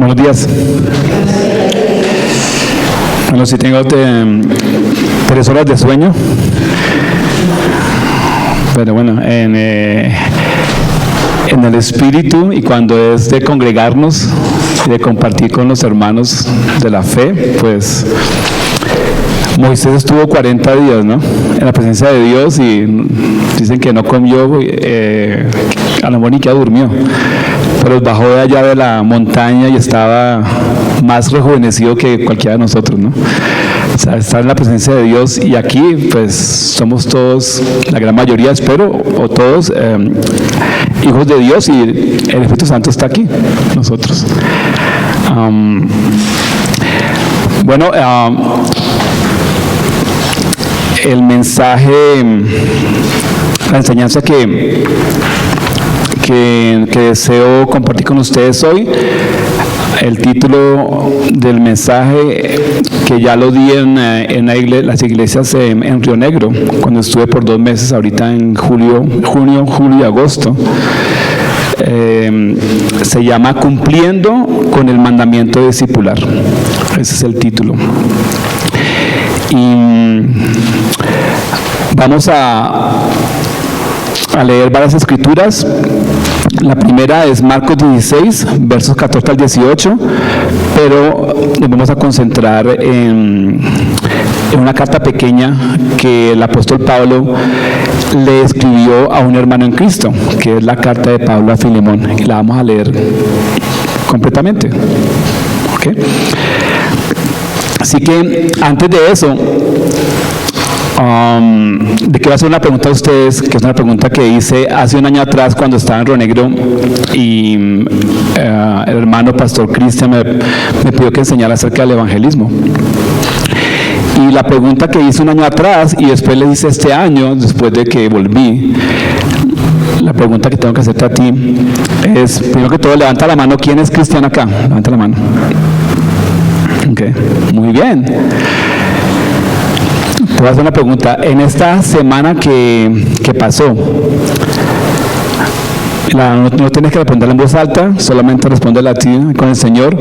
Buenos días. Bueno, si tengo 3 horas de sueño, pero bueno, en el espíritu y cuando es de congregarnos y de compartir con los hermanos de la fe, pues Moisés estuvo 40 días, ¿no?, en la presencia de Dios, y dicen que no comió, a lo mejor ni que durmió, pero bajó de allá de la montaña y estaba más rejuvenecido que cualquiera de nosotros, ¿no? O sea, estar en la presencia de Dios, y aquí pues somos todos, la gran mayoría espero, o todos hijos de Dios, y el Espíritu Santo está aquí, nosotros. El mensaje, la enseñanza que deseo compartir con ustedes hoy, el título del mensaje, que ya lo di en las iglesias en Río Negro, cuando estuve por 2 meses, ahorita en junio y agosto, se llama Cumpliendo con el mandamiento discipular. Ese es el título. Y vamos a leer varias escrituras. La primera es Marcos 16, versos 14 al 18, pero nos vamos a concentrar en una carta pequeña que el apóstol Pablo le escribió a un hermano en Cristo, que es la carta de Pablo a Filemón, y la vamos a leer completamente. ¿Okay? Así que antes de eso, de que voy a hacer una pregunta a ustedes, que es una pregunta que hice hace un año atrás cuando estaba en Río Negro, y el hermano pastor Cristian me pidió que enseñara acerca del evangelismo. Y la pregunta que hice un año atrás y después le hice este año, después de que volví, la pregunta que tengo que hacerte a ti es, primero que todo, levanta la mano. ¿Quién es cristiano acá? Levanta la mano. Ok, muy bien. Te voy a hacer una pregunta. En esta semana que pasó, no tienes que responderla en voz alta, solamente respóndela a ti con el Señor.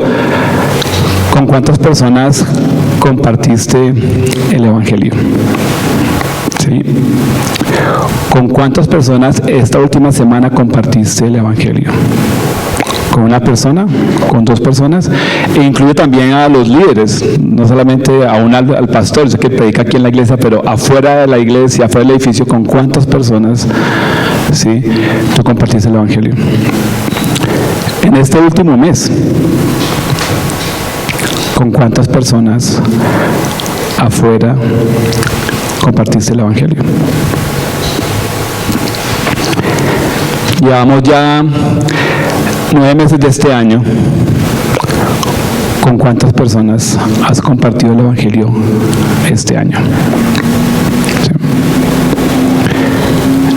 ¿Con cuántas personas compartiste el evangelio? ¿Sí? ¿Con cuántas personas esta última semana compartiste el evangelio? ¿Con una persona? ¿Con 2 personas? E incluye también a los líderes, no solamente al pastor, yo que predica aquí en la iglesia, pero afuera de la iglesia, afuera del edificio, ¿con cuántas personas, sí, tú compartiste el evangelio? En este último mes, ¿con cuántas personas afuera compartiste el evangelio? Llevamos ya 9 meses de este año. ¿Con cuántas personas has compartido el evangelio este año? ¿Sí?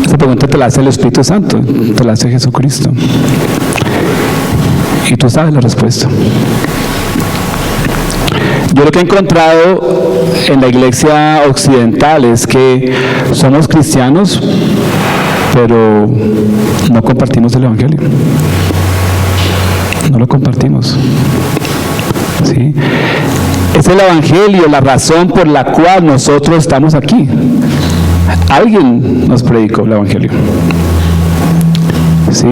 Esta pregunta te la hace el Espíritu Santo, te la hace Jesucristo, y tú sabes la respuesta. Yo lo que he encontrado en la iglesia occidental es que somos cristianos, pero no compartimos el evangelio. No lo compartimos. ¿Sí? Es el evangelio la razón por la cual nosotros estamos aquí. Alguien nos predicó el evangelio. ¿Sí?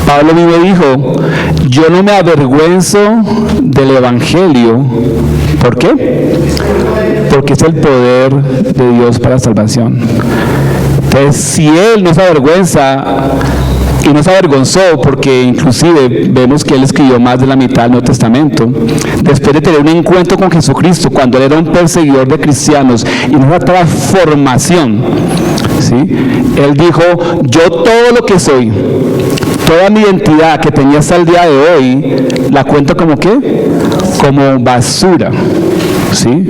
Pablo mismo dijo: yo no me avergüenzo del evangelio. ¿Por qué? Porque es el poder de Dios para la salvación. Entonces, si él no se avergüenza, y no se avergonzó, porque inclusive vemos que él escribió más de la mitad del Nuevo Testamento, después de tener un encuentro con Jesucristo, cuando él era un perseguidor de cristianos y no era toda formación, ¿sí? Él dijo: yo todo lo que soy, toda mi identidad que tenía hasta el día de hoy, la cuento como ¿qué? Como basura. ¿Sí?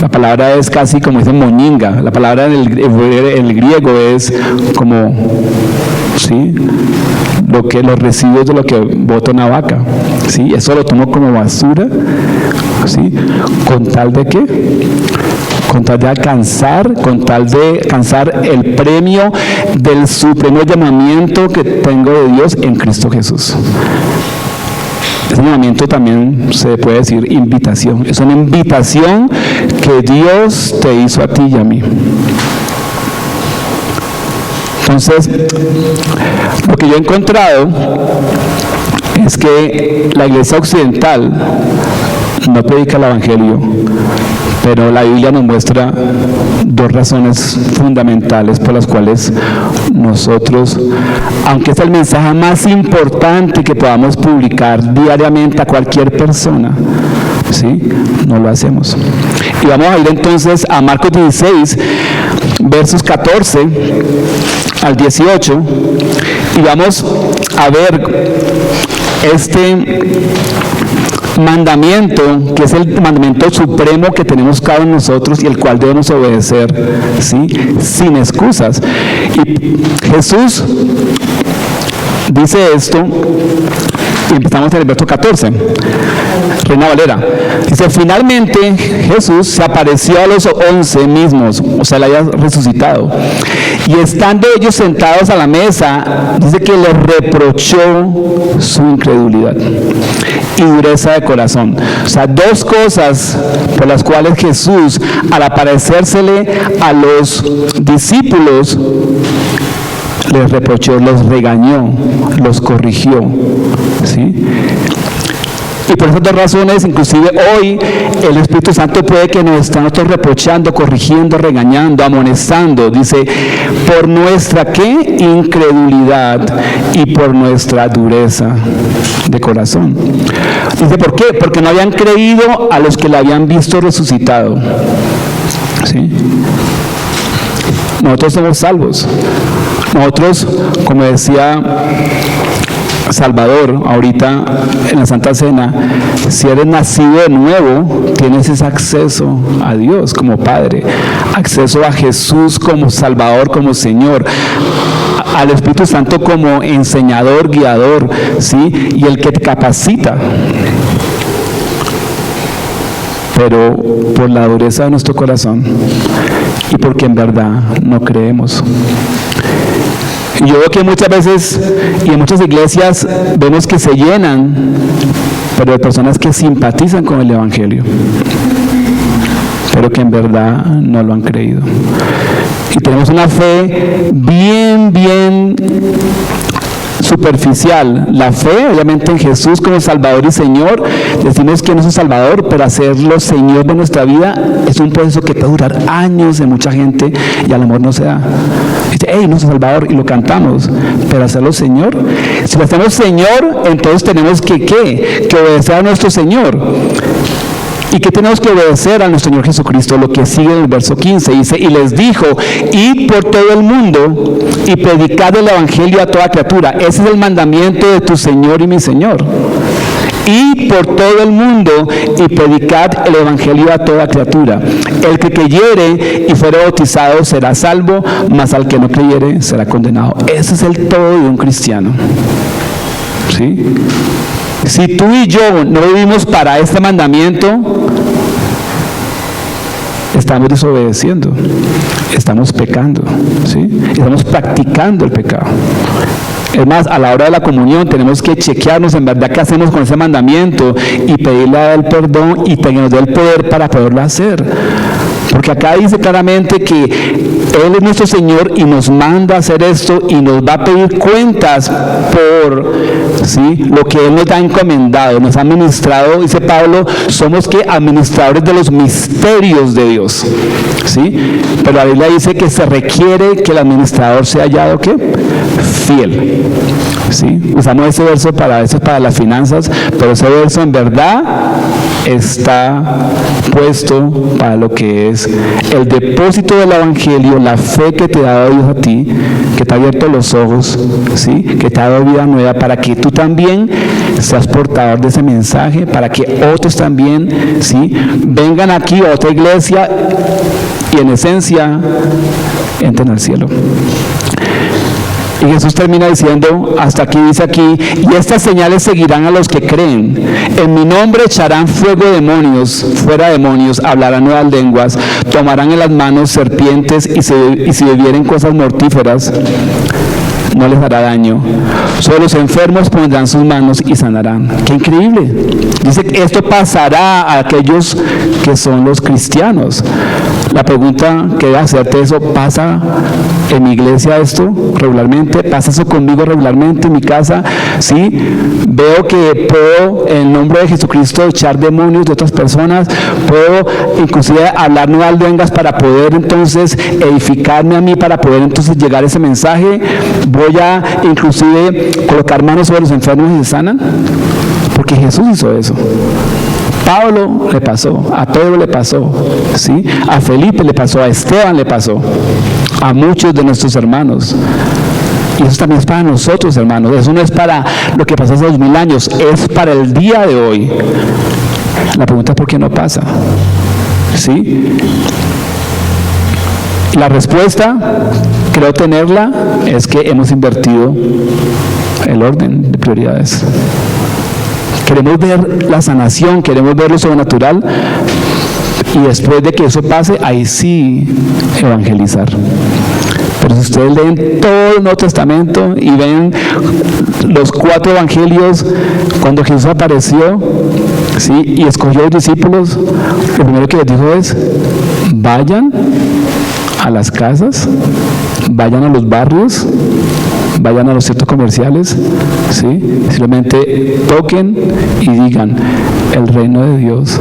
La palabra es casi como dice moñinga. La palabra en el griego es como, ¿sí?, los residuos de lo que bota una vaca. ¿Sí? Eso lo tomo como basura. ¿Sí? ¿Con tal de qué? Con tal de alcanzar el premio del supremo llamamiento que tengo de Dios en Cristo Jesús. Ese llamamiento también se puede decir invitación. Es una invitación que Dios te hizo a ti y a mí. Entonces, lo que yo he encontrado es que la iglesia occidental no predica el evangelio, pero la Biblia nos muestra dos razones fundamentales por las cuales nosotros, aunque es el mensaje más importante que podamos publicar diariamente a cualquier persona, ¿sí?, no lo hacemos. Y vamos a ir entonces a Marcos 16, versos 14 al 18, y vamos a ver este mandamiento, que es el mandamiento supremo que tenemos cada uno de nosotros y el cual debemos obedecer, ¿sí?, sin excusas. Y Jesús dice esto, y empezamos en el verso 14, Reina Valera. Dice: finalmente Jesús se apareció a los 11 mismos, o sea, le había resucitado, y estando ellos sentados a la mesa, dice que les reprochó su incredulidad y dureza de corazón. O sea, dos cosas por las cuales Jesús, al aparecérsele a los discípulos, les reprochó, los regañó, los corrigió, ¿sí? Y por esas dos razones, inclusive hoy, el Espíritu Santo puede que nos esté nosotros reprochando, corrigiendo, regañando, amonestando. Dice, por nuestra, ¿qué?, incredulidad y por nuestra dureza de corazón. Dice, ¿por qué? Porque no habían creído a los que le habían visto resucitado, ¿sí? Nosotros somos salvos. Nosotros, como decía Salvador ahorita en la Santa Cena, si eres nacido de nuevo, tienes ese acceso a Dios como Padre, acceso a Jesús como Salvador, como Señor, al Espíritu Santo como enseñador, guiador, ¿sí?, y el que te capacita. Pero por la dureza de nuestro corazón y porque en verdad no creemos. Y yo veo que muchas veces y en muchas iglesias vemos que se llenan, pero de personas que simpatizan con el Evangelio, pero que en verdad no lo han creído. Y tenemos una fe bien superficial. La fe, obviamente, en Jesús como Salvador y Señor. Decimos que no es un Salvador, pero hacerlo Señor de nuestra vida es un proceso que puede durar años en mucha gente y a lo mejor no se da. Dice, hey, no soy Salvador, y lo cantamos, pero hacerlo Señor. Si lo hacemos Señor, entonces tenemos que obedecer a nuestro Señor. ¿Y qué tenemos que obedecer a nuestro Señor Jesucristo? Lo que sigue en el verso 15, dice, y les dijo, id por todo el mundo y predicad el Evangelio a toda criatura. Ese es el mandamiento de tu Señor y mi Señor. Id por todo el mundo y predicad el Evangelio a toda criatura. El que creyere y fuere bautizado será salvo, mas al que no creyere será condenado. Ese es el todo de un cristiano, ¿sí? Si tú y yo no vivimos para este mandamiento, estamos desobedeciendo, estamos pecando, ¿sí? Estamos practicando el pecado. Es más, a la hora de la comunión tenemos que chequearnos en verdad qué hacemos con ese mandamiento y pedirle a Él perdón y que nos dé el poder para poderlo hacer. Porque acá dice claramente que Él es nuestro Señor y nos manda a hacer esto y nos va a pedir cuentas por, ¿sí?, lo que Él nos ha encomendado, nos ha administrado. Dice Pablo, somos que administradores de los misterios de Dios, ¿sí? Pero la Biblia dice que se requiere que el administrador sea hallado, ¿qué?, fiel, ¿sí? Usamos ese verso para las finanzas, pero ese verso en verdad está puesto para lo que es el depósito del Evangelio, la fe que te ha dado Dios a ti, que te ha abierto los ojos, ¿sí?, que te ha dado vida nueva, para que tú también seas portador de ese mensaje, para que otros también, ¿sí?, vengan aquí a otra iglesia y en esencia entren al cielo. Y Jesús termina diciendo, hasta aquí dice aquí, y estas señales seguirán a los que creen. En mi nombre echarán fuera demonios, hablarán nuevas lenguas, tomarán en las manos serpientes y si bebieren cosas mortíferas, no les hará daño. Sobre los enfermos pondrán sus manos y sanarán. ¡Qué increíble! Dice que esto pasará a aquellos que son los cristianos. La pregunta que voy a hacerte es, ¿pasa en mi iglesia esto regularmente? ¿Pasa eso conmigo regularmente en mi casa? ¿Sí? Veo que puedo, en el nombre de Jesucristo, echar demonios de otras personas. Puedo inclusive hablar nuevas lenguas para poder entonces edificarme a mí, para poder entonces llegar a ese mensaje. Voy a inclusive colocar manos sobre los enfermos y se sanan, porque Jesús hizo eso. Pablo le pasó, a Pedro le pasó, ¿sí? A Felipe le pasó, a Esteban le pasó, a muchos de nuestros hermanos. Y eso también es para nosotros, hermanos. Eso no es para lo que pasó hace 2000 años, es para el día de hoy. La pregunta es ¿por qué no pasa? ¿Sí? La respuesta, creo tenerla, es que hemos invertido el orden de prioridades. Queremos ver la sanación, queremos ver lo sobrenatural, y después de que eso pase, ahí sí evangelizar. Pero si ustedes leen todo el Nuevo Testamento y ven los 4 evangelios, cuando Jesús apareció, ¿sí?, y escogió a los discípulos, lo primero que les dijo es: vayan a las casas, vayan a los barrios, vayan a los centros comerciales, ¿sí? Simplemente toquen y digan: el reino de Dios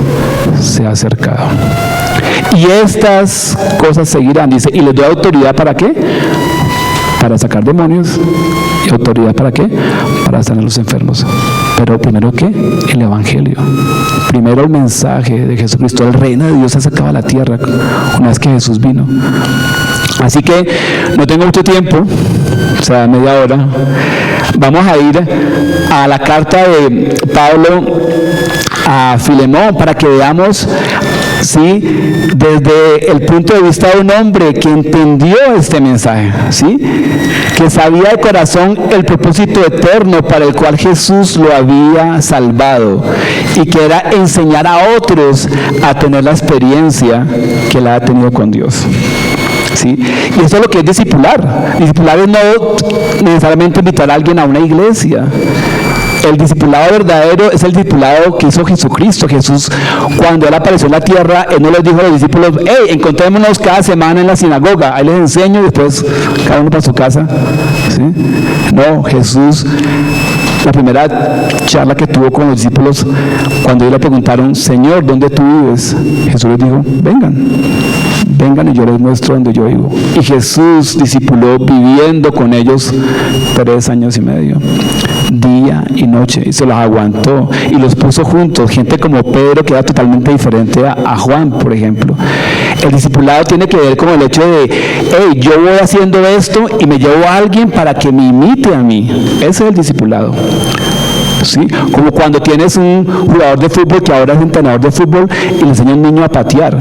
se ha acercado. Y estas cosas seguirán, dice, y les doy autoridad ¿para qué? Para sacar demonios. ¿Y autoridad para qué? Para sanar a los enfermos. Pero primero ¿qué? El evangelio. Primero el mensaje de Jesucristo. El reino de Dios se ha acercado a la tierra una vez que Jesús vino. Así que no tengo mucho tiempo, o sea, media hora. Vamos a ir a la carta de Pablo a Filemón para que veamos, ¿sí?, desde el punto de vista de un hombre que entendió este mensaje, ¿sí?, que sabía de corazón el propósito eterno para el cual Jesús lo había salvado, y que era enseñar a otros a tener la experiencia que él ha tenido con Dios. ¿Sí? Y eso es lo que es discipular. Discipular es no necesariamente invitar a alguien a una iglesia. El discipulado verdadero es el discipulado que hizo Jesucristo. Jesús, cuando Él apareció en la tierra, Él no les dijo a los discípulos: hey, encontrémonos cada semana en la sinagoga, ahí les enseño y después cada uno para su casa. ¿Sí? No, Jesús, la primera charla que tuvo con los discípulos, cuando ellos le preguntaron: Señor, ¿dónde tú vives? Jesús les dijo: vengan y yo les muestro donde yo vivo. Y Jesús discipuló viviendo con ellos 3 años y medio, día y noche, y se los aguantó y los puso juntos. Gente como Pedro, que era totalmente diferente a Juan, por ejemplo. El discipulado tiene que ver con el hecho de: hey, yo voy haciendo esto y me llevo a alguien para que me imite a mí. Ese es el discipulado. ¿Sí? Como cuando tienes un jugador de fútbol que ahora es entrenador de fútbol y le enseña a un niño a patear.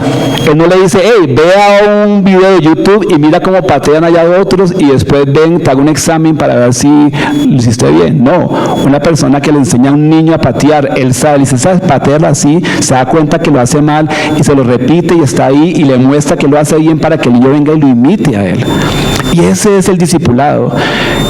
Él no le dice: hey, vea un video de YouTube y mira cómo patean allá otros y después ven, te hago un examen para ver si lo hiciste bien. No, una persona que le enseña a un niño a patear, él sabe, dice: ¿sabes patearla así? Se da cuenta que lo hace mal y se lo repite y está ahí y le muestra que lo hace bien para que el niño venga y lo imite a él. Y ese es el discipulado.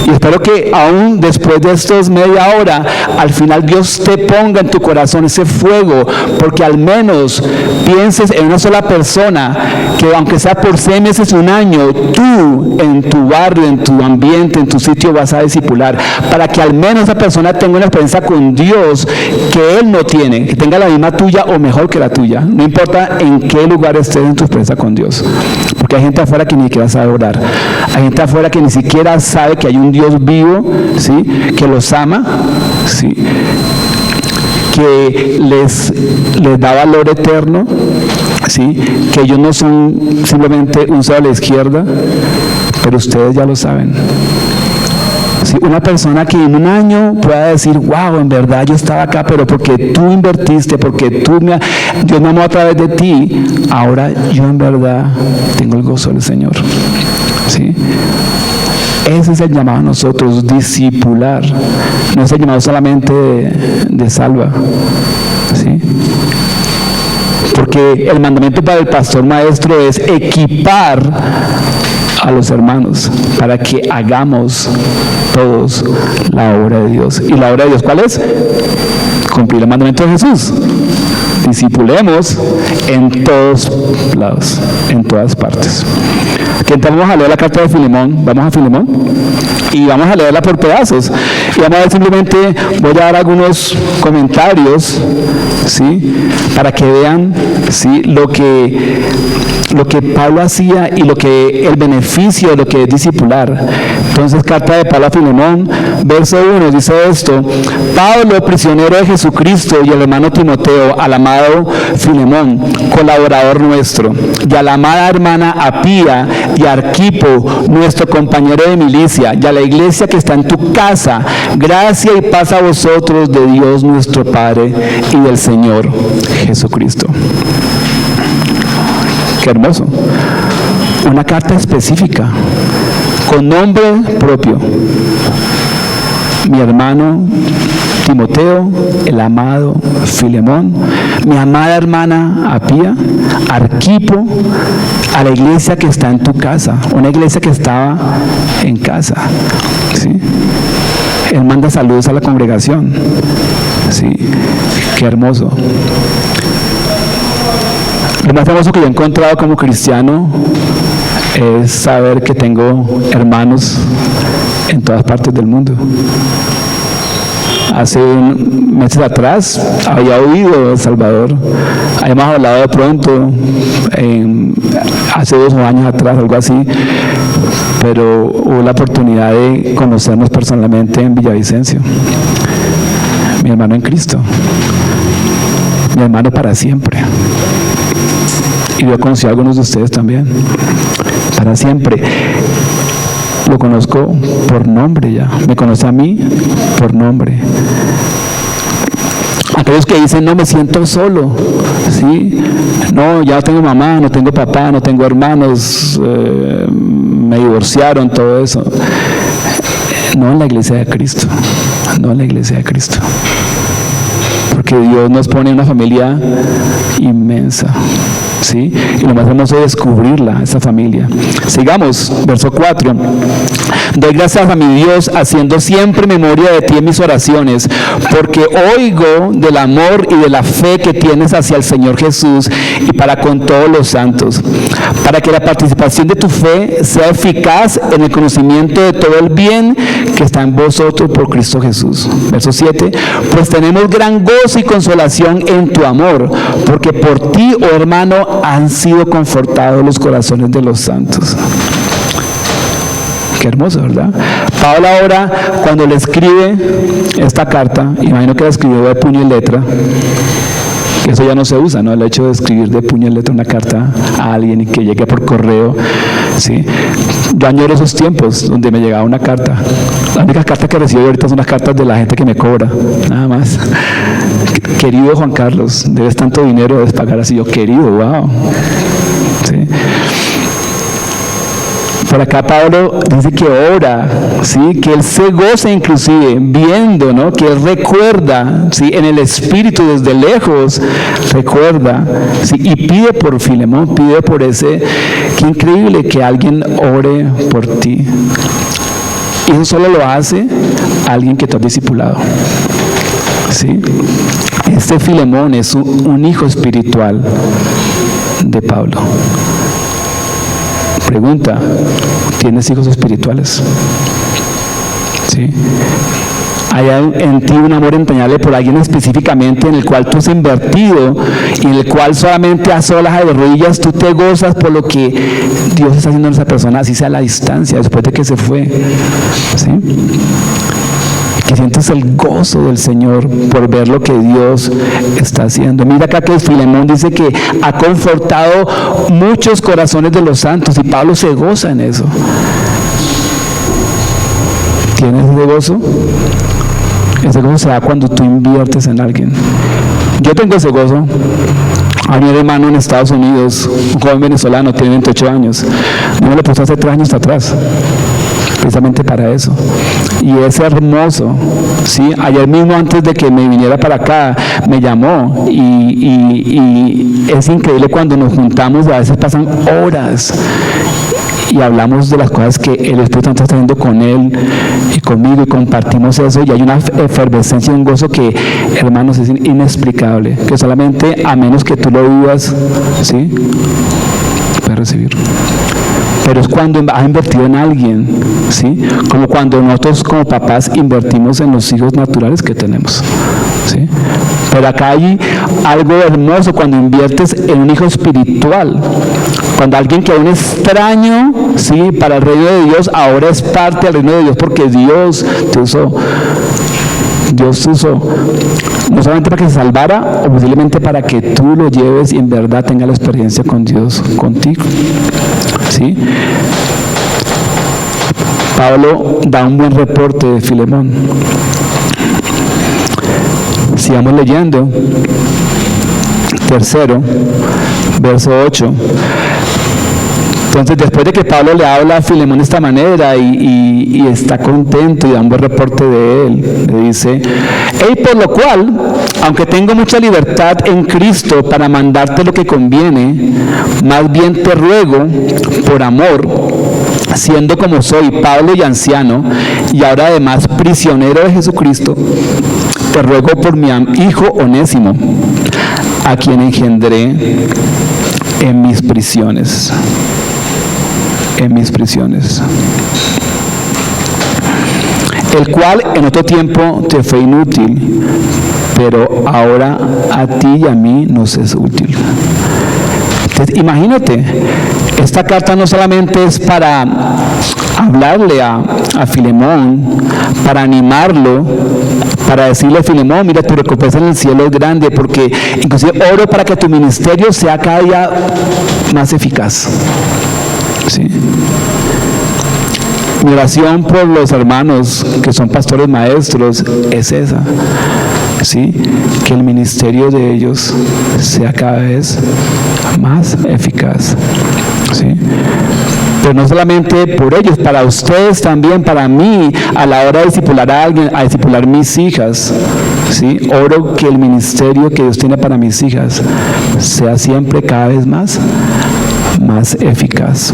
Y espero que aún después de estos media hora, al final Dios te ponga en tu corazón ese fuego, porque al menos pienses en una sola persona, que aunque sea por 6 meses, 1 año, tú en tu barrio, en tu ambiente, en tu sitio vas a discipular, para que al menos esa persona tenga una experiencia con Dios que él no tiene, que tenga la misma tuya o mejor que la tuya. No importa en qué lugar estés en tu experiencia con Dios, porque hay gente afuera que ni siquiera sabe orar. Hay gente afuera que ni siquiera sabe que hay un Dios vivo, ¿sí?, que los ama, ¿sí?, que les da valor eterno, ¿sí?, que ellos no son simplemente un cero a la izquierda, pero ustedes ya lo saben. ¿Sí? Una persona que en 1 año pueda decir: wow, en verdad yo estaba acá, pero porque tú invertiste, porque Dios me amó a través de ti, ahora yo en verdad tengo el gozo del Señor. ¿Sí? Ese es el llamado a nosotros, discipular. No es el llamado solamente de salva. ¿Sí? Porque el mandamiento para el pastor maestro es equipar a los hermanos para que hagamos todos la obra de Dios. ¿Y la obra de Dios cuál es? Cumplir el mandamiento de Jesús. Discipulemos en todos lados, en todas partes. Aquí entramos a leer la carta de Filemón. Vamos a Filemón y vamos a leerla por pedazos. Y vamos a ver, simplemente voy a dar algunos comentarios, ¿sí? Para que vean, ¿sí? lo que Pablo hacía y el beneficio de lo que es discipular. Entonces, carta de Pablo a Filemón, verso 1, dice esto: Pablo, prisionero de Jesucristo, y el hermano Timoteo, al amado Filemón, colaborador nuestro, y a la amada hermana Apía y a Arquipo, nuestro compañero de milicia, y a la iglesia que está en tu casa, gracia y paz a vosotros de Dios nuestro Padre y del Señor Jesucristo. Qué hermoso. Una carta específica, con nombre propio. Mi hermano Timoteo, el amado Filemón, mi amada hermana Apía, Arquipo, a la iglesia que está en tu casa, una iglesia que estaba en casa, ¿sí? Él manda saludos a la congregación, ¿sí? Qué hermoso. Lo más hermoso que yo he encontrado como cristiano es saber que tengo hermanos en todas partes del mundo. Hace meses atrás había oído El Salvador, habíamos hablado de pronto, hace 2 años atrás, algo así, pero hubo la oportunidad de conocernos personalmente en Villavicencio. Mi hermano en Cristo, mi hermano para siempre. Y yo conocí a algunos de ustedes también, para siempre. Lo conozco por nombre ya, me conoce a mí por nombre. Aquellos que dicen, no, me siento solo, ¿sí? No, ya no tengo mamá, no tengo papá, no tengo hermanos, me divorciaron, todo eso. No en la iglesia de Cristo, no en la iglesia de Cristo. Porque Dios nos pone una familia inmensa, ¿sí? Y lo más hermoso es descubrirla, esa familia. Sigamos, verso 4. Doy gracias a mi Dios, haciendo siempre memoria de ti en mis oraciones, porque oigo del amor y de la fe que tienes hacia el Señor Jesús y para con todos los santos, para que la participación de tu fe sea eficaz en el conocimiento de todo el bien que está en vosotros por Cristo Jesús. Verso 7. Pues tenemos gran gozo y consolación en tu amor, porque por ti, oh hermano, han sido confortados los corazones de los santos. Qué hermoso, ¿verdad? Pablo ahora, cuando le escribe esta carta, imagino que la escribió de puño y letra, que eso ya no se usa, ¿no? El hecho de escribir de puño y letra una carta a alguien y que llegue por correo, ¿sí? Yo añoro esos tiempos donde me llegaba una carta. La única carta que recibo ahorita son las cartas de la gente que me cobra, nada más. Querido Juan Carlos, debes tanto dinero, debes pagar así. Yo, querido, wow. ¿Sí? Por acá Pablo dice que ora, ¿sí? Que él se goza inclusive viendo, ¿no? Que él recuerda, ¿sí? En el espíritu desde lejos, recuerda, ¿sí? Y pide por Filemón, pide por ese. Qué increíble que alguien ore por ti. Y eso solo lo hace alguien que te ha discipulado, ¿sí? Este Filemón es un hijo espiritual de Pablo. Pregunta, ¿tienes hijos espirituales? ¿Sí? ¿Hay en ti un amor entrañable por alguien específicamente en el cual tú has invertido y en el cual solamente a solas de rodillas tú te gozas por lo que Dios está haciendo en esa persona, así sea a la distancia, después de que se fue? ¿Sí? Que sientes el gozo del Señor por ver lo que Dios está haciendo. Mira acá que Filemón dice que ha confortado muchos corazones de los santos y Pablo se goza en eso. ¿Tienes ese gozo? Ese gozo se da cuando tú inviertes en alguien. Yo tengo ese gozo. Hay un hermano en Estados Unidos, un joven venezolano, tiene 28 años. No me lo puso hace 3 años atrás, precisamente para eso. Y es hermoso, ¿sí? Ayer mismo, antes de que me viniera para acá, me llamó y es increíble cuando nos juntamos, a veces pasan horas y hablamos de las cosas que el Espíritu Santo está haciendo con él y conmigo y compartimos eso, y hay una efervescencia y un gozo que, hermanos, es inexplicable, que solamente a menos que tú lo vivas, ¿sí?, puedes recibir. Pero es cuando has invertido en alguien, ¿sí?, como cuando nosotros como papás invertimos en los hijos naturales que tenemos, ¿sí? Pero acá hay algo hermoso cuando inviertes en un hijo espiritual, cuando alguien que era un extraño, ¿sí?, para el reino de Dios, ahora es parte del reino de Dios porque Dios te usó. Dios te usó no solamente para que se salvara, o posiblemente para que tú lo lleves y en verdad tengas la experiencia con Dios contigo, ¿sí? Pablo da un buen reporte de Filemón. Sigamos leyendo. Tercero, verso 8. Entonces, después de que Pablo le habla a Filemón de esta manera y está contento y da un buen reporte de él, le dice: hey, por lo cual, aunque tengo mucha libertad en Cristo para mandarte lo que conviene, más bien te ruego, por amor, siendo como soy Pablo y anciano, y ahora además prisionero de Jesucristo, te ruego por mi hijo Onésimo, a quien engendré en mis prisiones. El cual en otro tiempo te fue inútil, pero ahora a ti y a mí nos es útil. Entonces, imagínate, esta carta no solamente es para hablarle a Filemón, para animarlo, para decirle a Filemón: mira, tu recompensa en el cielo es grande, porque inclusive oro para que tu ministerio sea cada día más eficaz. ¿Sí? Mi oración por los hermanos que son pastores maestros es esa, ¿sí?, que el ministerio de ellos sea cada vez más eficaz, ¿sí? Pero no solamente por ellos, para ustedes también, para mí, a la hora de discipular a alguien, a discipular mis hijas, ¿sí? Oro que el ministerio que Dios tiene para mis hijas sea siempre cada vez más eficaz,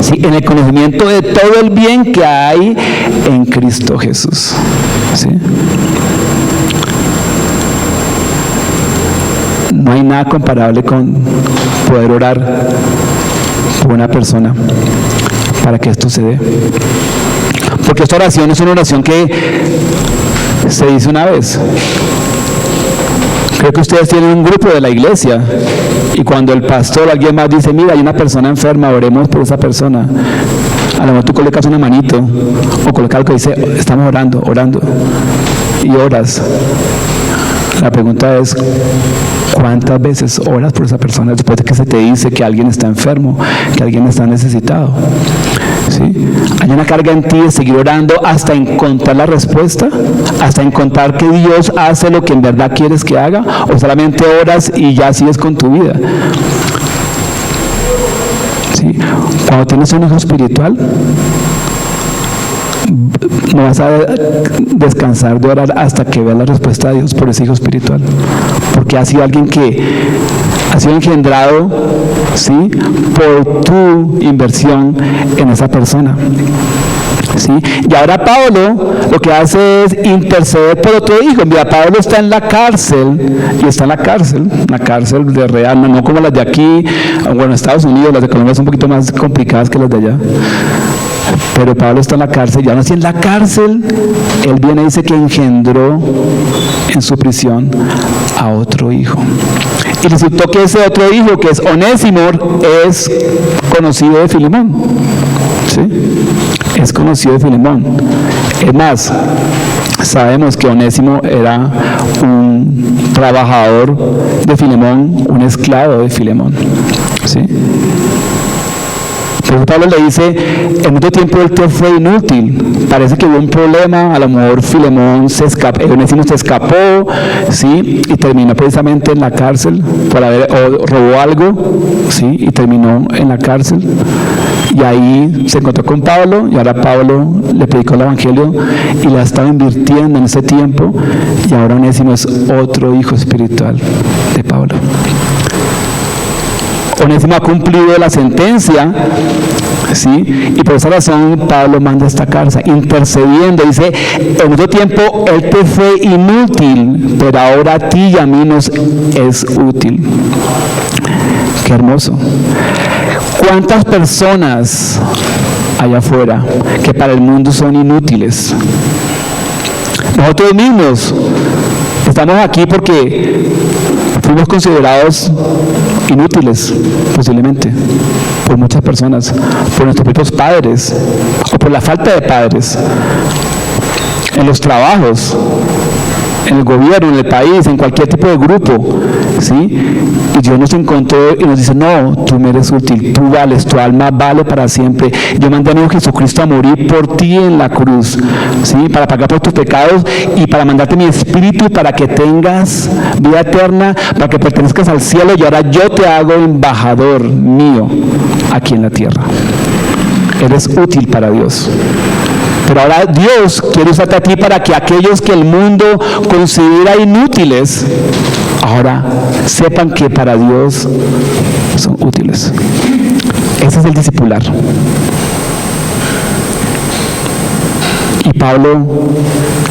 ¿sí?, en el conocimiento de todo el bien que hay en Cristo Jesús, ¿sí? No hay nada comparable con poder orar por una persona para que esto se dé, porque esta oración es una oración que se dice una vez. Creo que ustedes tienen un grupo de la iglesia y cuando el pastor o alguien más dice: mira, hay una persona enferma, oremos por esa persona, a lo mejor tú colocas una manito o colocas algo que dice: estamos orando, y oras. La pregunta es: ¿cuántas veces oras por esa persona después de que se te dice que alguien está enfermo, que alguien está necesitado? ¿Sí? Hay una carga en ti de seguir orando hasta encontrar la respuesta, hasta encontrar que Dios hace lo que en verdad quieres que haga, o solamente oras y ya sigues con tu vida. ¿Sí? Cuando tienes un hijo espiritual, no vas a descansar de orar hasta que veas la respuesta de Dios por ese hijo espiritual, porque ha sido alguien que ha sido engendrado, ¿sí?, por tu inversión en esa persona, ¿sí? Y ahora Pablo lo que hace es interceder por otro hijo. Mira, Pablo está en la cárcel, y está en la cárcel de real, no como las de aquí, bueno, Estados Unidos, las de Colombia son un poquito más complicadas que las de allá. Pero Pablo está en la cárcel, y aún así en la cárcel, él viene y dice que engendró en su prisión a otro hijo. Y resultó que ese otro hijo, que es Onésimo, es conocido de Filemón. ¿Sí? Es conocido de Filemón. Es más, sabemos que Onésimo era un trabajador de Filemón, un esclavo de Filemón. ¿Sí? Pero Pablo le dice: en otro tiempo él te fue inútil. Parece que hubo un problema, a lo mejor Filemón Onésimo se escapó, ¿sí?, y terminó precisamente en la cárcel por robó algo, ¿sí?, y terminó en la cárcel. Y ahí se encontró con Pablo, y ahora Pablo le predicó el evangelio y la estaba invirtiendo en ese tiempo, y ahora Onésimo es otro hijo espiritual de Pablo. Onésimo ha cumplido la sentencia ¿sí? Y por esa razón Pablo manda esta carta, intercediendo. Dice, en otro tiempo él te fue inútil, pero ahora a ti y a mí nos es útil. Qué hermoso. ¿Cuántas personas allá afuera que para el mundo son inútiles? Nosotros mismos estamos aquí porque fuimos considerados inútiles, posiblemente, por muchas personas, por nuestros propios padres, o por la falta de padres, en los trabajos, en el gobierno, en el país, en cualquier tipo de grupo, ¿sí? Y Dios nos encontró y nos dice, no, tú me eres útil, tú vales, tu alma vale para siempre. Yo mandé a mi Hijo Jesucristo a morir por ti en la cruz, ¿sí? Para pagar por tus pecados y para mandarte mi espíritu para que tengas vida eterna, para que pertenezcas al cielo, y ahora yo te hago embajador mío aquí en la tierra. Eres útil para Dios. Pero ahora Dios quiere usarte a ti para que aquellos que el mundo considera inútiles, ahora sepan que para Dios son útiles. Ese es el discipular. Y Pablo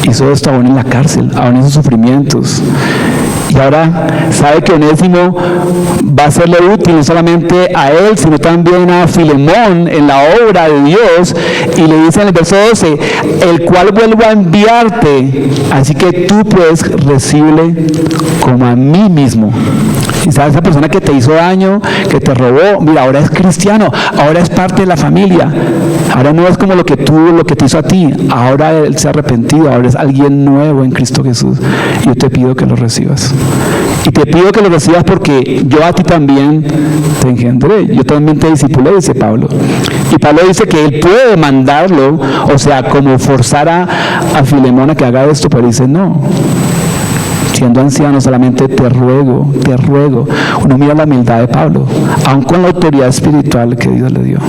hizo esto aún en la cárcel, aún en sus sufrimientos. Y ahora sabe que Onésimo va a serle útil no solamente a él, sino también a Filemón en la obra de Dios. Y le dice en el verso 12, el cual vuelvo a enviarte, así que tú puedes recibirle como a mí mismo. Y sabes, esa persona que te hizo daño, que te robó, mira, ahora es cristiano, ahora es parte de la familia. Ahora no es como lo que te hizo a ti, ahora él se ha arrepentido, ahora es alguien nuevo en Cristo Jesús. Y yo te pido que lo recibas. Y te pido que lo recibas porque yo a ti también te engendré, yo también te discipulé, dice Pablo. Y Pablo dice que él puede mandarlo, o sea, como forzar a Filemón a que haga esto, pero dice no. Siendo anciano solamente te ruego. Uno mira la humildad de Pablo, aun con la autoridad espiritual que Dios le dio.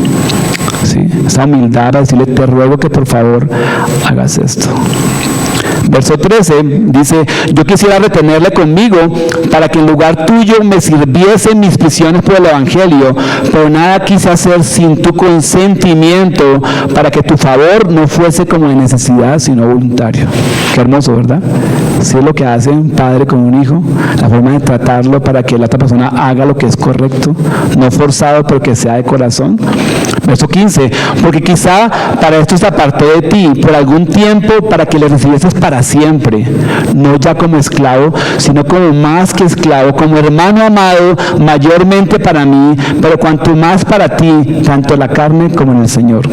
¿Sí? Esa humildad a decirle, te ruego que por favor hagas esto. Verso 13 dice, yo quisiera retenerle conmigo para que en lugar tuyo me sirviesen mis prisiones por el Evangelio, pero nada quise hacer sin tu consentimiento, para que tu favor no fuese como de necesidad, sino voluntario. Qué hermoso, ¿verdad? Sí, es lo que hace un padre con un hijo, la forma de tratarlo para que la otra persona haga lo que es correcto, no forzado, pero que sea de corazón. Verso 15, porque quizá para esto se apartó de ti por algún tiempo, para que le recibieses para siempre, no ya como esclavo, sino como más que esclavo, como hermano amado, mayormente para mí, pero cuanto más para ti, tanto en la carne como en el Señor.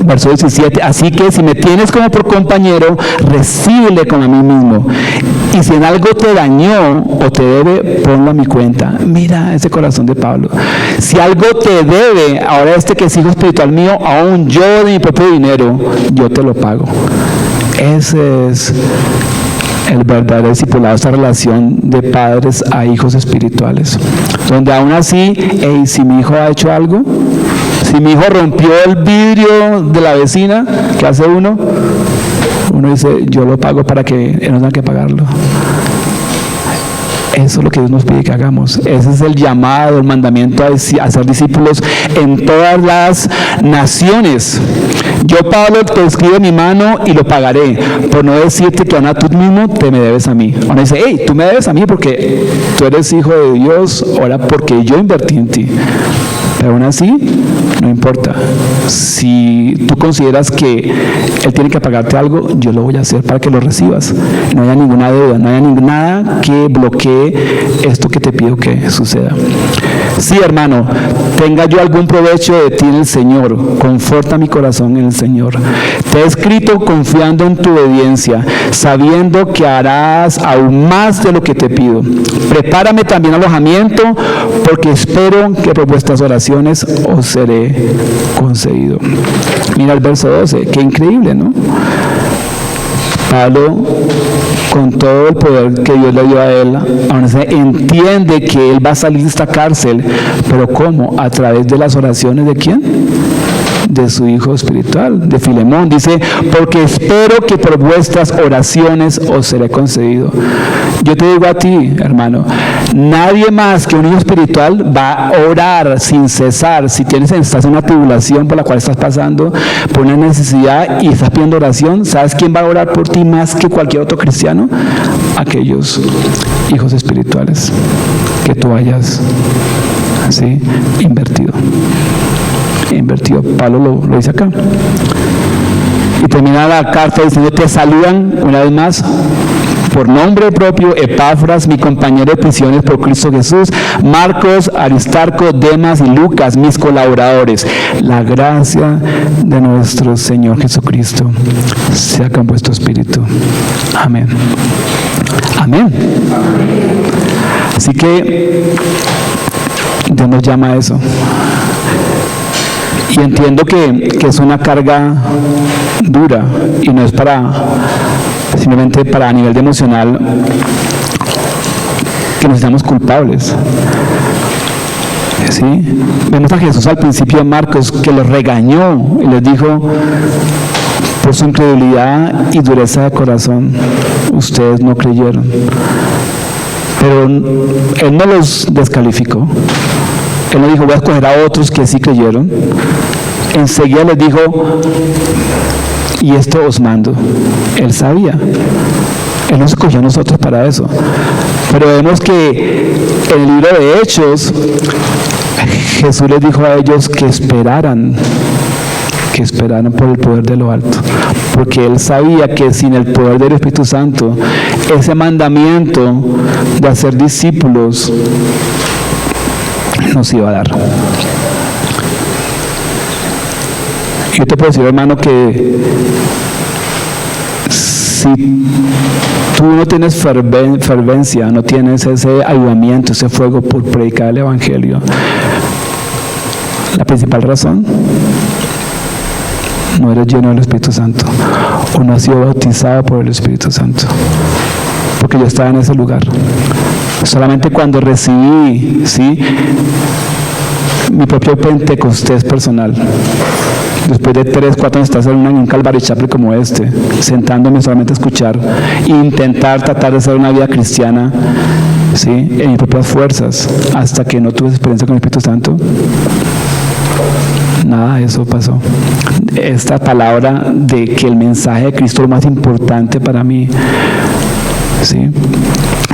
Verso 17, así que si me tienes como por compañero, recíbele como a mí mismo. Y si en algo te dañó o te debe, ponlo a mi cuenta. Mira ese corazón de Pablo. Si algo te debe, ahora que es hijo espiritual mío, aún yo de mi propio dinero, yo te lo pago. Ese es el verdadero discipulado, esta relación de padres a hijos espirituales. Donde aún así, si mi hijo ha hecho algo, si mi hijo rompió el vidrio de la vecina, ¿qué hace uno? Uno dice, yo lo pago para que él no tenga que pagarlo. Eso es lo que Dios nos pide que hagamos. Ese es el llamado, el mandamiento a ser discípulos en todas las naciones. Yo, Pablo, te escribo en mi mano y lo pagaré, por no decirte que ahora tú mismo te me debes a mí. Ahora dice, hey, tú me debes a mí porque tú eres hijo de Dios, ahora porque yo invertí en ti. Pero aún así, no importa. Si tú consideras que Él tiene que pagarte algo, yo lo voy a hacer para que lo recibas. No haya ninguna deuda, no haya nada que bloquee esto que te pido que suceda. Sí, hermano, tenga yo algún provecho de ti en el Señor, conforta mi corazón en el Señor. Te he escrito confiando en tu obediencia, sabiendo que harás aún más de lo que te pido. Prepárame también alojamiento, porque espero que por vuestras oraciones os seré concedido. Mira el verso 12, qué increíble, ¿no? Pablo, con todo el poder que Dios le dio a él, aún así entiende que él va a salir de esta cárcel, pero ¿cómo? A través de las oraciones ¿de quién? De su hijo espiritual, de Filemón. Dice, porque espero que por vuestras oraciones os seré concedido. Yo te digo a ti, hermano, Nadie más que un hijo espiritual va a orar sin cesar. Si estás en una tribulación por la cual estás pasando, por una necesidad y estás pidiendo oración, ¿sabes quién va a orar por ti más que cualquier otro cristiano? Aquellos hijos espirituales que tú hayas invertido. Pablo lo dice acá. Y termina la carta diciendo: te saludan una vez más por nombre propio Epafras, mi compañero de prisiones por Cristo Jesús, Marcos, Aristarco, Demas y Lucas, mis colaboradores. La gracia de nuestro Señor Jesucristo sea con vuestro espíritu. Amén. Amén. Así que Dios nos llama a eso. Y entiendo que es una carga dura y no es simplemente para a nivel de emocional que nos sintamos culpables. ¿Sí? Vemos a Jesús al principio de Marcos que los regañó y les dijo: por su incredulidad y dureza de corazón ustedes no creyeron. Pero Él no los descalificó. Él no dijo: voy a escoger a otros que sí creyeron. Enseguida les dijo: y esto os mando. Él sabía. Él nos escogió a nosotros para eso. Pero vemos que en el libro de Hechos, Jesús les dijo a ellos que esperaran por el poder de lo alto. Porque Él sabía que sin el poder del Espíritu Santo, ese mandamiento de hacer discípulos nos iba a dar. Yo te puedo decir, hermano, que si tú no tienes fervencia, no tienes ese avivamiento, ese fuego por predicar el Evangelio, la principal razón: no eres lleno del Espíritu Santo o no has sido bautizado por el Espíritu Santo. Porque yo estaba en ese lugar. Solamente cuando recibí mi propio Pentecostés personal, después de 3, 4 años estar en un Calvary Chapel como este, sentándome solamente a escuchar e intentar tratar de hacer una vida cristiana en mis propias fuerzas, hasta que no tuve experiencia con el Espíritu Santo, nada de eso pasó. Esta palabra de que el mensaje de Cristo es lo más importante para mí,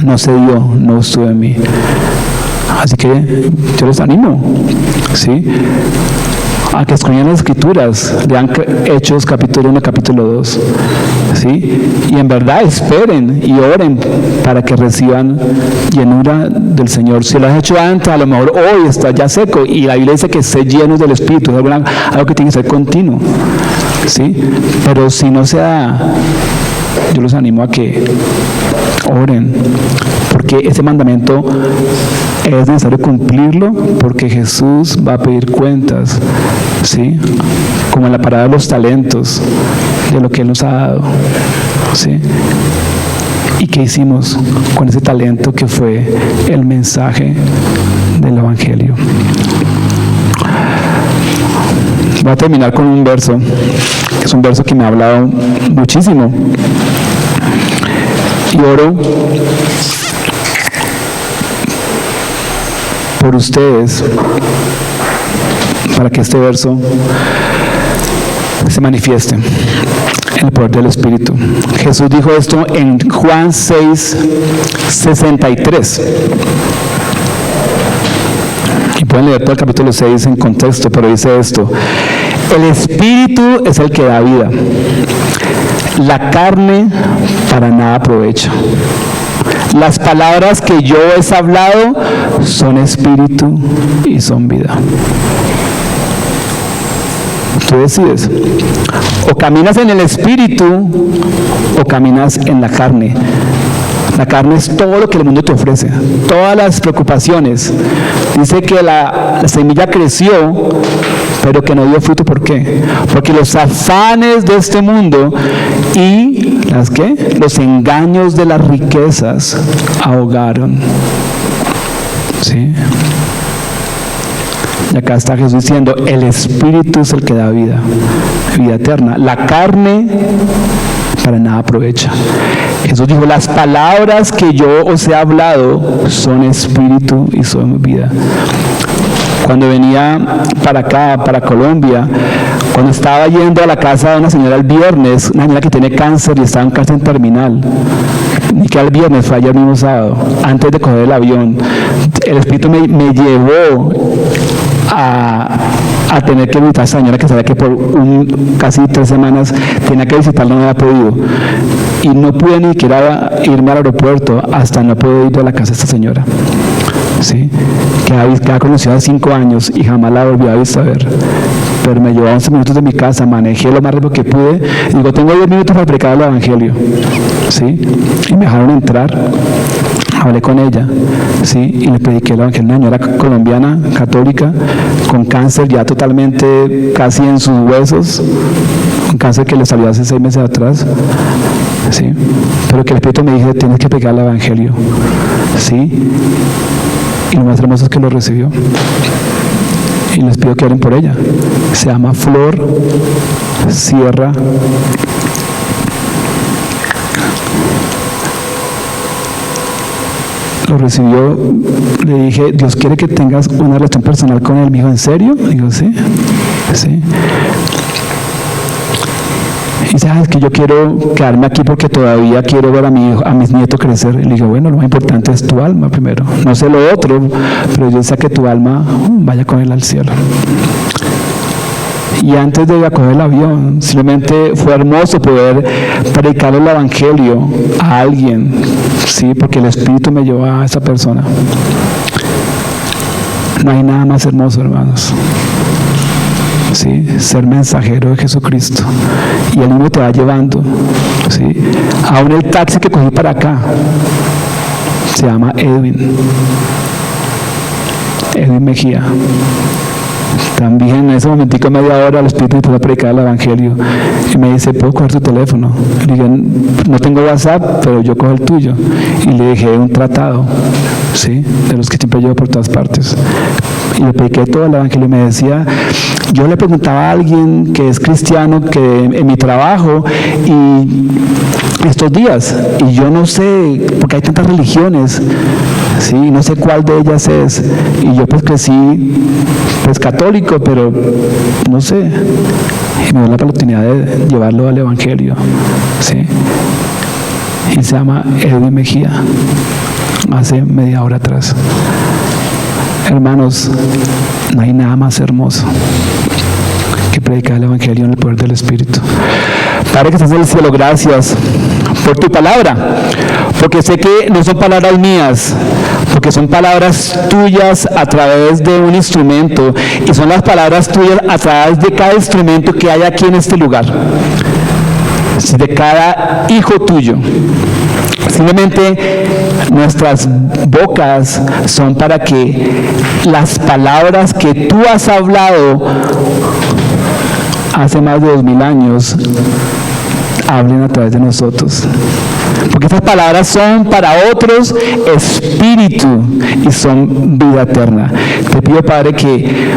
no se dio, no estuvo en mí. Así que yo les animo, a que escudriñen las Escrituras, lean Hechos capítulo 1, capítulo 2, y en verdad esperen y oren para que reciban llenura del Señor. Si lo has hecho antes, a lo mejor hoy está ya seco, y la Biblia dice que esté llenos del Espíritu, es algo que tiene que ser continuo, pero si no se da, yo los animo a que oren, porque ese mandamiento es necesario cumplirlo, porque Jesús va a pedir cuentas, como en la parábola de los talentos, de lo que Él nos ha dado, y qué hicimos con ese talento que fue el mensaje del Evangelio. Voy a terminar con un verso, que es un verso que me ha hablado muchísimo, y oro por ustedes para que este verso se manifieste en el poder del Espíritu. Jesús dijo esto en Juan 6:63. Y pueden leer todo el capítulo 6 en contexto, pero dice esto: el Espíritu es el que da vida, la carne para nada aprovecha. Las palabras que yo he hablado son espíritu y son vida. Tú decides. O caminas en el espíritu o caminas en la carne. La carne es todo lo que el mundo te ofrece, todas las preocupaciones. Dice que la semilla creció, pero que no dio fruto. ¿Por qué? Porque los afanes de este mundo y los engaños de las riquezas ahogaron. Y acá está Jesús diciendo: el Espíritu es el que da vida, vida eterna. La carne para nada aprovecha. Jesús dijo, las palabras que yo os he hablado son espíritu y son vida. Cuando venía para acá, para Colombia, cuando estaba yendo a la casa de una señora el viernes, una señora que tiene cáncer y estaba en cáncer terminal, ni que el viernes, fue ayer mismo sábado, antes de coger el avión, el Espíritu me llevó a tener que visitar a esa señora que sabía que por casi 3 semanas tenía que visitarla, no había podido. Y no pude ni siquiera irme al aeropuerto hasta no poder ir a la casa de esta señora. ¿Sí? Que ha conocido hace 5 años y jamás la volví a ver. Pero me llevó 11 minutos de mi casa, manejé lo más rápido que pude. Y digo, tengo 10 minutos para predicar el Evangelio. ¿Sí? Y me dejaron entrar. Hablé con ella, ¿sí? Y le prediqué el Evangelio. Una señora colombiana, católica, con cáncer ya totalmente casi en sus huesos, un cáncer que le salió hace 6 meses atrás, ¿sí? Pero que el Espíritu me dijo, tienes que predicar el Evangelio, ¿sí? Y lo más hermoso es que lo recibió. Y les pido que oren por ella. Se llama Flor Sierra. Lo recibió, le dije, Dios quiere que tengas una relación personal con él. Me dijo, ¿en serio? Digo, sí. Y dice, es que yo quiero quedarme aquí porque todavía quiero ver a mis nietos crecer. Y le digo, bueno, lo más importante es tu alma primero. No sé lo otro, pero yo sé que tu alma vaya con él al cielo. Y antes de ir a coger el avión, simplemente fue hermoso poder predicar el Evangelio a alguien, ¿sí? Porque el Espíritu me llevó a esa persona. No hay nada más hermoso, hermanos, ¿sí? Ser mensajero de Jesucristo. Y Él mismo te va llevando, ¿sí? Aún el taxi que cogí para acá se llama Edwin Mejía. También en ese momentico, media hora, el Espíritu me puso a predicar el Evangelio y me dice, ¿puedo coger tu teléfono? Le dije, no tengo WhatsApp, pero yo cojo el tuyo. Y le dejé un tratado, ¿sí? De los que siempre llevo por todas partes. Y le prediqué todo el Evangelio y me decía, yo le preguntaba a alguien que es cristiano, que en mi trabajo, y estos días, y yo no sé, porque hay tantas religiones, sí, no sé cuál de ellas es, y yo pues crecí pues católico, pero no sé, y me dio la oportunidad de llevarlo al Evangelio, sí, y se llama Edwin Mejía, hace media hora atrás. Hermanos, no hay nada más hermoso que predicar el Evangelio en el poder del Espíritu. Padre que estás en el cielo, gracias por tu palabra, porque sé que no son palabras mías, porque son palabras tuyas a través de un instrumento, y son las palabras tuyas a través de cada instrumento que hay aquí en este lugar, de cada hijo tuyo. Simplemente nuestras bocas son para que las palabras que tú has hablado hace más de 2000 años hablen a través de nosotros, porque estas palabras son para otros espíritu y son vida eterna. Te pido, Padre, que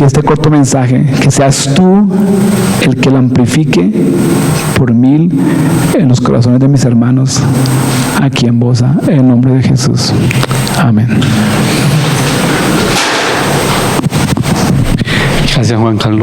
este corto mensaje, que seas tú el que lo amplifique por 1000 en los corazones de mis hermanos aquí en Bosa, en el nombre de Jesús. Amén. Gracias, Juan Carlos.